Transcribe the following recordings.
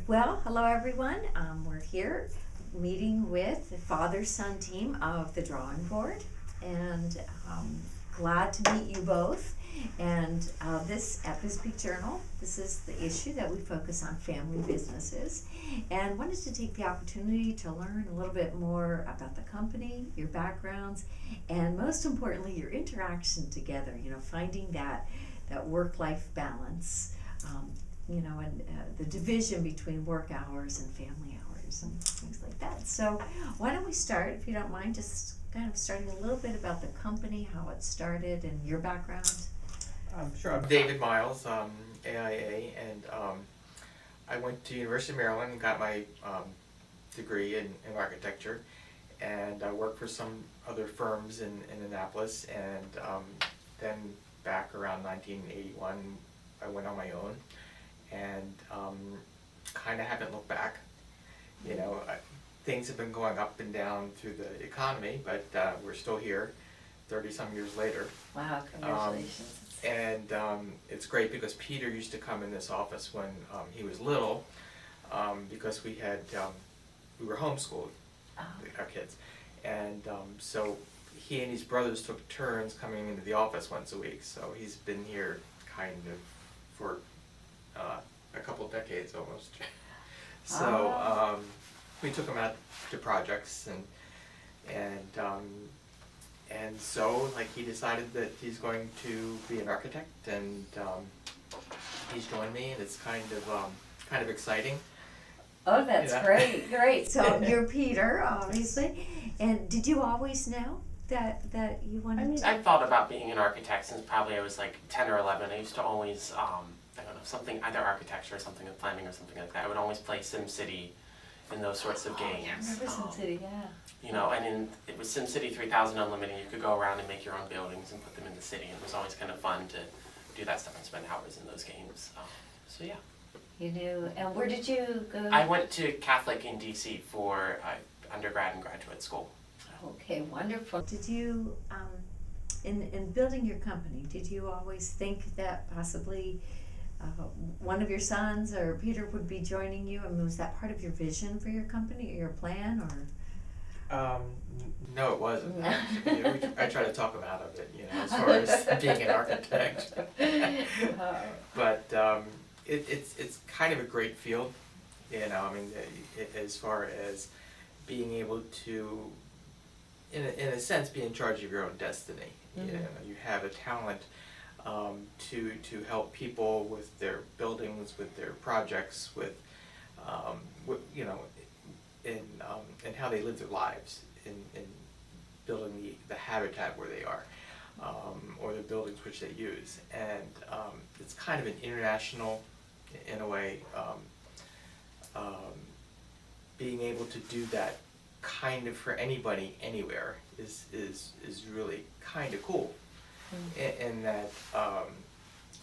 Well, hello everyone. We're here meeting with the father-son team of the drawing board, and glad to meet you both. And this at BizPeake Journal, this is the issue that we focus on family businesses, and wanted to take the opportunity to learn a little bit more about the company, your backgrounds, and most importantly, your interaction together. You know, finding that work-life balance. And the division between work hours and family hours and things like that. So why don't we start, if you don't mind, just kind of starting a little bit about the company, how it started, and your background. Sure. I'm David Miles, AIA, and I went to University of Maryland and got my degree in architecture, and I worked for some other firms in Annapolis, and then back around 1981, I went on my own. And kind of haven't looked back. You know, things have been going up and down through the economy, but we're still here 30-some years later. Wow, congratulations. It's great because Peter used to come in this office when he was little, because we were homeschooled, our kids. And so he and his brothers took turns coming into the office once a week. So he's been here kind of for a couple of decades almost. So we took him out to projects, and so like he decided that he's going to be an architect, and he's joined me, and it's kind of exciting. Oh, that's great. So you're Peter, obviously, and did you always know that you wanted to? I thought about being an architect since probably I was like 10 or 11. I used to always I don't know, something, either architecture or something with planning or something like that. I would always play SimCity and those sorts of games. Yeah, I remember SimCity, yeah. You know, and it was SimCity 3000 Unlimited. You could go around and make your own buildings and put them in the city. It was always kind of fun to do that stuff and spend hours in those games. So yeah. You knew, and where did you go? I went to Catholic in D.C. for undergrad and graduate school. Okay, wonderful. Did you, in building your company, did you always think that possibly one of your sons or Peter would be joining you? I mean, was that part of your vision for your company or your plan, or? No, it wasn't. I try to talk him out of it, as far as being an architect. But it's kind of a great field, I mean, as far as being able to, in a sense, be in charge of your own destiny. Mm-hmm. You have a talent to help people with their buildings, with their projects, with and how they live their lives in building the habitat where they are, or the buildings which they use. And it's kind of an international, in a way, being able to do that kind of for anybody anywhere is really kind of cool. In that,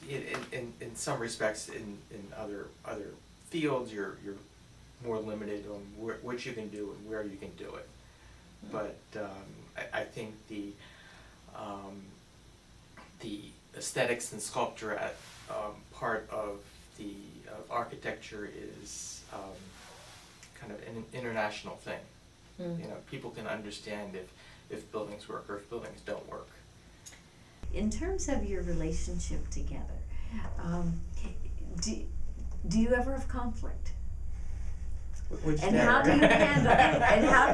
in some respects, in other fields, you're more limited on what you can do and where you can do it. But I think the aesthetics and sculpture part of the architecture is kind of an international thing. People can understand if buildings work or if buildings don't work. In terms of your relationship together, do you ever have conflict? And how do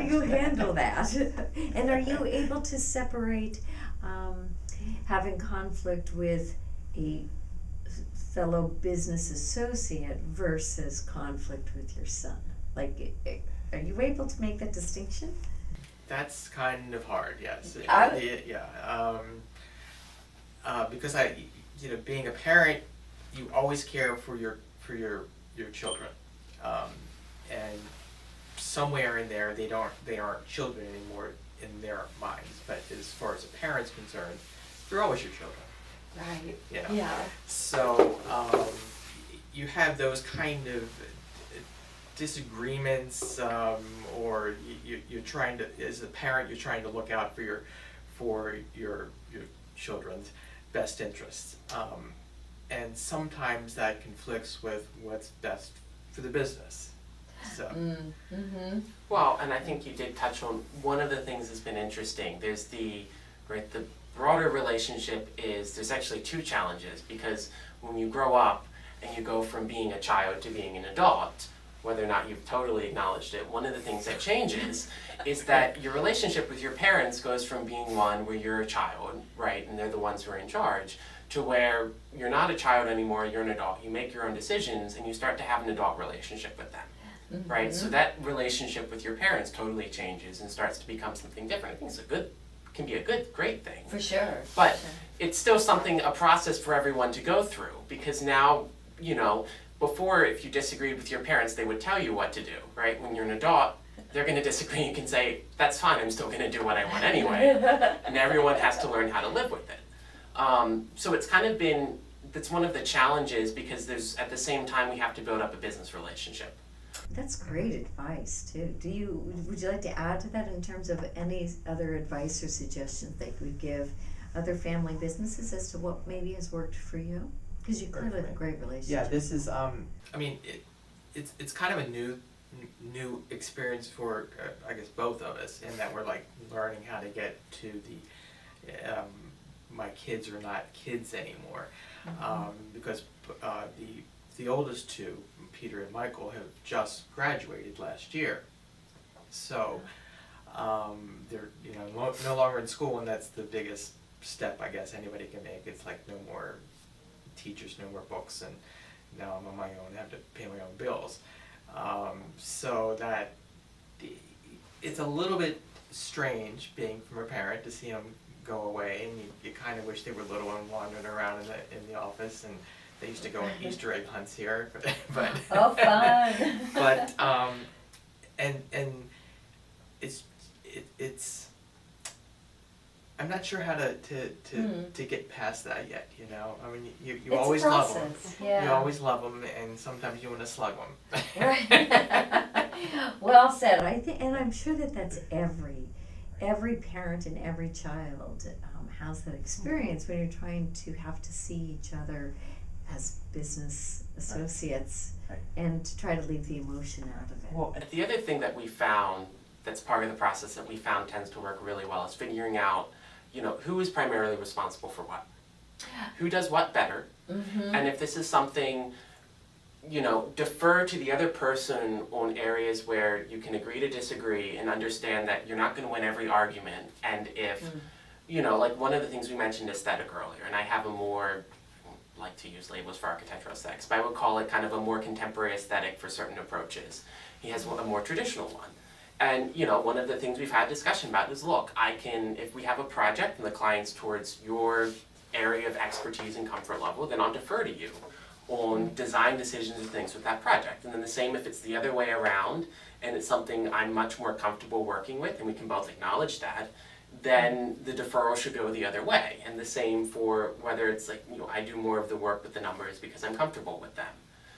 you handle that? And are you able to separate having conflict with a fellow business associate versus conflict with your son? Like, are you able to make that distinction? That's kind of hard, yes. Because being a parent, you always care for your children, and somewhere in there they aren't children anymore in their minds. But as far as a parent's concerned, they're always your children. Right. Yeah. So you have those kind of disagreements, or you're trying to, as a parent, you're trying to look out for your children's best interests, and sometimes that conflicts with what's best for the business. So. Mm-hmm. Well, and I think you did touch on one of the things that's been interesting. There's the broader relationship is there's actually two challenges, because when you grow up and you go from being a child to being an adult, whether or not you've totally acknowledged it, one of the things that changes is that your relationship with your parents goes from being one where you're a child, right, and they're the ones who are in charge, to where you're not a child anymore, you're an adult. You make your own decisions and you start to have an adult relationship with them. Mm-hmm. Right, so that relationship with your parents totally changes and starts to become something different. I think can be a great thing. For sure. But for sure. it's still a process for everyone to go through, because now, before, if you disagreed with your parents, they would tell you what to do, right? When you're an adult, they're going to disagree. You can say, that's fine, I'm still going to do what I want anyway. And everyone has to learn how to live with it. So it's kind of that's one of the challenges, because at the same time, we have to build up a business relationship. That's great advice too. Would you like to add to that in terms of any other advice or suggestions that you would give other family businesses as to what maybe has worked for you? Because you clearly have a great relationship. Yeah, this is I mean, it's kind of a new experience for I guess both of us, in that we're like learning how to get to the my kids are not kids anymore, because the oldest two, Peter and Michael, have just graduated last year, so they're no longer in school, and that's the biggest step I guess anybody can make. It's like no more teachers, no more books, and now I'm on my own, I have to pay my own bills. So that it's a little bit strange being from a parent to see them go away, and you kind of wish they were little and wandering around in the office, and they used to go on Easter egg hunts here, but Oh, fun! but and it's I'm not sure how to get past that yet. I mean, you It's always a love them. process, yeah. You always love them, and sometimes you want to slug them. Right. Well said. I think, and I'm sure that's every parent and every child has that experience when you're trying to have to see each other as business associates, Right. and to try to leave the emotion out of it. Well, the other thing that we found that's part of the process that we found tends to work really well is figuring out, who is primarily responsible for what. Who does what better? Mm-hmm. And if this is something, defer to the other person on areas where you can agree to disagree and understand that you're not going to win every argument. And if, like one of the things we mentioned, aesthetic earlier, and I have a more, I like to use labels for architectural aesthetics, but I would call it kind of a more contemporary aesthetic for certain approaches. He has a more traditional one. And, one of the things we've had discussion about is, look, if we have a project and the client's towards your area of expertise and comfort level, then I'll defer to you on design decisions and things with that project. And then the same if it's the other way around, and it's something I'm much more comfortable working with, and we can both acknowledge that, then the deferral should go the other way. And the same for whether it's like, I do more of the work with the numbers because I'm comfortable with them.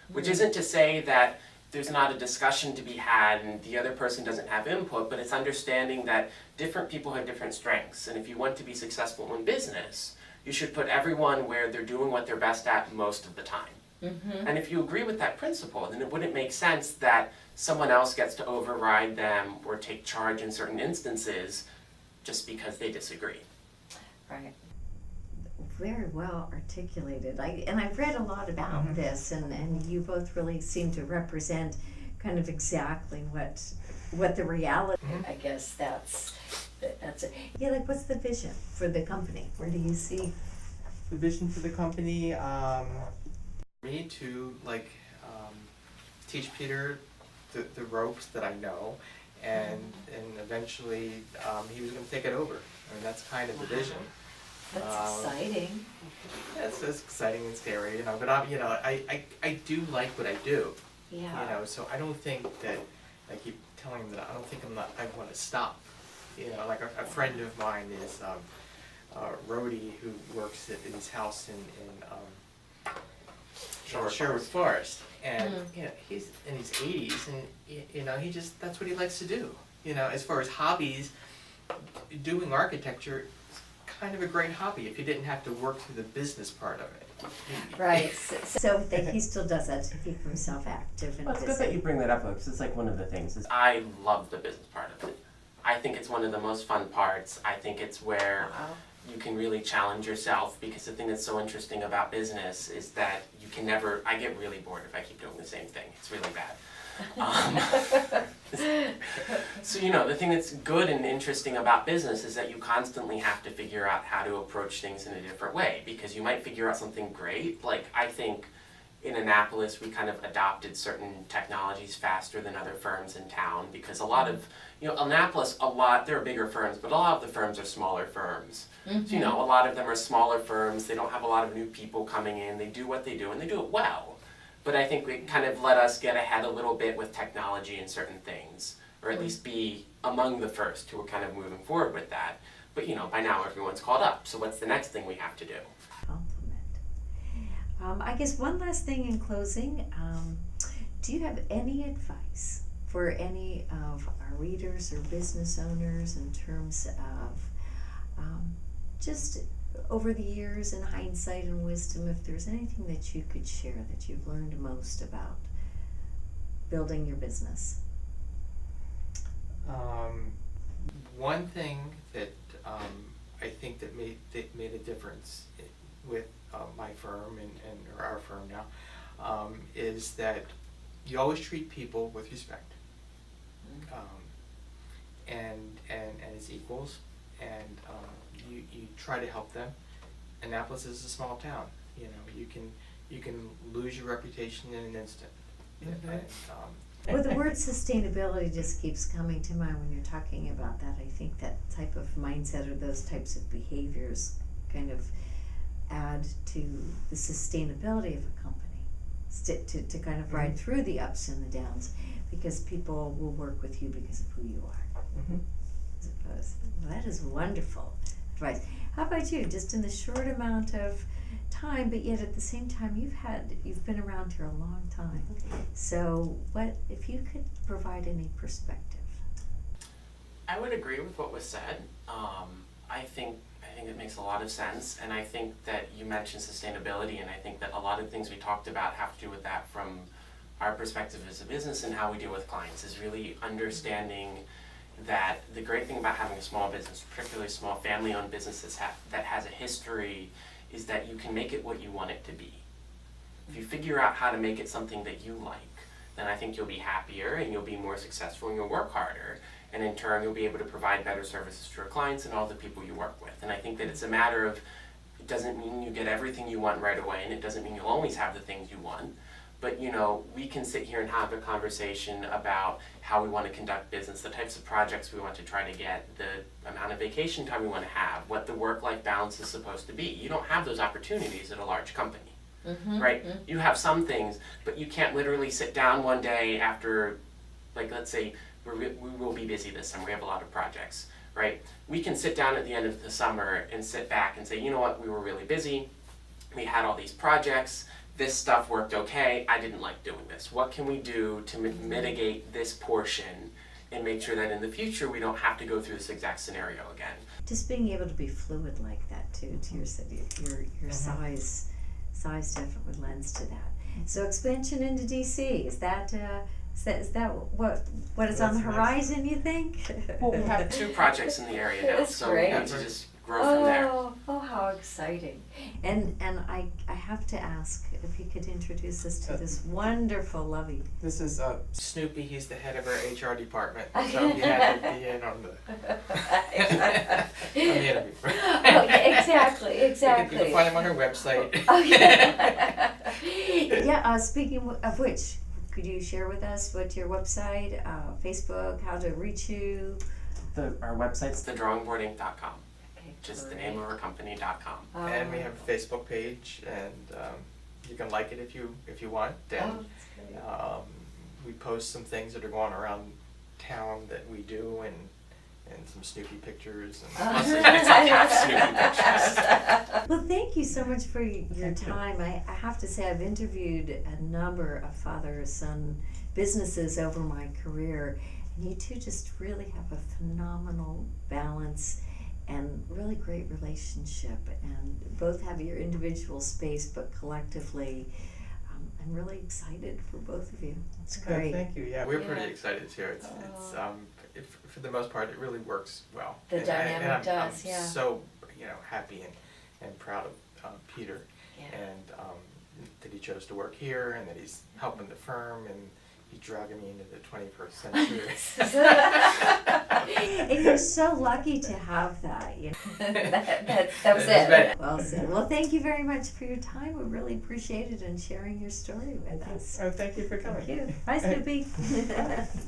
Which isn't to say that there's not a discussion to be had and the other person doesn't have input, but it's understanding that different people have different strengths. And if you want to be successful in business, you should put everyone where they're doing what they're best at most of the time. Mm-hmm. And if you agree with that principle, then it wouldn't make sense that someone else gets to override them or take charge in certain instances just because they disagree. Right. Very well articulated. I've read a lot about this, and you both really seem to represent kind of exactly what the reality. I guess that's it. Yeah, like what's the vision for the company? Where do you see the vision for the company. Me to teach Peter the ropes that I know, and eventually he was going to take it over. I mean, that's kind of the vision. That's exciting. Yeah, it's exciting and scary, but I do like what I do. Yeah. So I don't think that, I keep telling him that I don't think I want to stop. Like a friend of mine is Rhodey, who works at his house in Sherwood Forest, and he's in his 80s, and he just, that's what he likes to do. As far as hobbies, doing architecture is kind of a great hobby if you didn't have to work through the business part of it. Right, so he still does that to keep himself active and Well, it's busy. good that you bring that up, because it's like one of the things. Is, I love the business part of it. I think it's one of the most fun parts. I think it's where you can really challenge yourself, because the thing that's so interesting about business is that you can never, I get really bored if I keep doing the same thing. It's really bad. So, you know, the thing that's good and interesting about business is that you constantly have to figure out how to approach things in a different way, because you might figure out something great. Like, I think in Annapolis, we kind of adopted certain technologies faster than other firms in town, because a lot of, you know, Annapolis, there are bigger firms, but a lot of the firms are smaller firms. Mm-hmm. So, you know, a lot of them are smaller firms, they don't have a lot of new people coming in, they do what they do, and they do it well. But I think it kind of let us get ahead a little bit with technology and certain things, or at least be among the first who were kind of moving forward with that. But, you know, by now everyone's caught up, so what's the next thing we have to do? Compliment. I guess one last thing in closing, do you have any advice for any of our readers or business owners in terms of just over the years, in hindsight and wisdom, if there's anything that you could share that you've learned most about building your business? One thing that I think that made a difference with my firm or our firm now is that you always treat people with respect and as equals, and you try to help them. Annapolis is a small town. You know, you can lose your reputation in an instant. Mm-hmm. And, Well, the word sustainability just keeps coming to mind when you're talking about that. I think that type of mindset or those types of behaviors kind of add to the sustainability of a company, to kind of ride through the ups and the downs, because people will work with you because of who you are. mm-hmm. As opposed, well, that is wonderful advice. How about you? Just in the short amount of time, but yet at the same time, you've been around here a long time. So, what if you could provide any perspective? I would agree with what was said. I think it makes a lot of sense, and I think that you mentioned sustainability, and I think that a lot of things we talked about have to do with that from our perspective as a business and how we deal with clients, is really understanding that the great thing about having a small business, particularly small family-owned businesses that has a history, is that you can make it what you want it to be. If you figure out how to make it something that you like, then I think you'll be happier and you'll be more successful and you'll work harder. And in turn, you'll be able to provide better services to your clients and all the people you work with. And I think that it's a matter of, it doesn't mean you get everything you want right away, and it doesn't mean you'll always have the things you want. But, you know, we can sit here and have a conversation about how we want to conduct business, the types of projects we want to try to get, the amount of vacation time we want to have, what the work-life balance is supposed to be. You don't have those opportunities at a large company, right? Mm-hmm. You have some things, but you can't literally sit down one day after, like, let's say, we will be busy this summer, we have a lot of projects, right? We can sit down at the end of the summer and sit back and say, you know what, we were really busy, we had all these projects, this stuff worked okay, I didn't like doing this. What can we do to mitigate this portion and make sure that in the future we don't have to go through this exact scenario again? Just being able to be fluid like that too, to your size definitely lends to that. So expansion into D.C., is that what is on the horizon, you think? Well, we have 2 projects in the area now, That's so great. we need to just grow from there. Oh, how exciting. And I have to ask if you could introduce us to this wonderful lovey. This is Snoopy, he's the head of our HR department, so he had to be in on the interview. Okay, exactly. You can find him on our website. Yeah, speaking of which, could you share with us what your website, Facebook, how to reach you? Our website's It's thedrawingboardinc.com, Okay, just the great. name of our company.com. And we have a Facebook page, and you can like it if you want. And Oh, that's great. we post some things that are going around town that we do, and some Snoopy pictures. And Mostly it's like half Snoopy pictures. Well, thank you so much for your time. I have to say, I've interviewed a number of father-son businesses over my career, and you two just really have a phenomenal balance and really great relationship, and both have your individual space, but collectively, I'm really excited for both of you. It's great. Thank you. Yeah. We're Yeah. pretty excited too. It's for the most part, it really works well. The And dynamic I'm does, yeah. so, happy and proud of Peter, Yeah. and that he chose to work here, and that he's helping the firm, and he's dragging me into the 21st century. And you're so lucky to have that. That was That's it. right. Well said. Well, thank you very much for your time. We really appreciate it and sharing your story with us. Oh, thank you for coming. Thank you. Bye, Snoopy.